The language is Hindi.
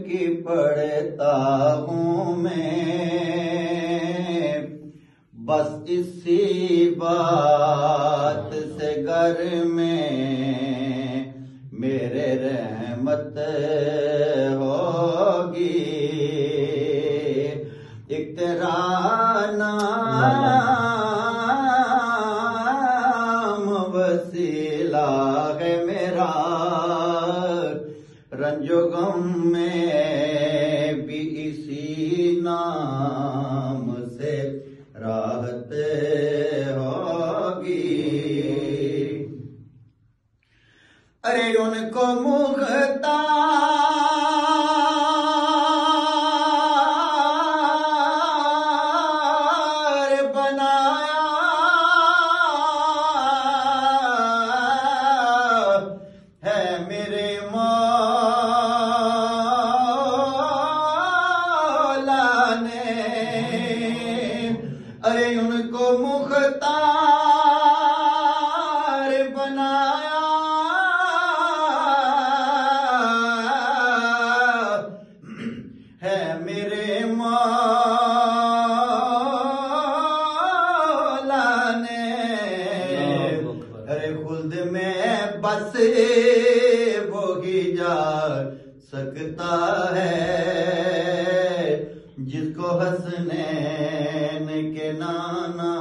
की पढ़ता हूँ मैं, बस इसी बात से घर में मेरे रहमत होगी। एक तेरा नाम वसीला है मेरा, रंजो गम में भी इसी नाम से राहत होगी। अरे उनको मुख्तार बनाया है मेरे मौला ने। अरे उनको मुख्तार बनाया है मेरे मौला ने। अरे खुल्द में बस वो ही जा सकता है जिसको हसनैन के नाना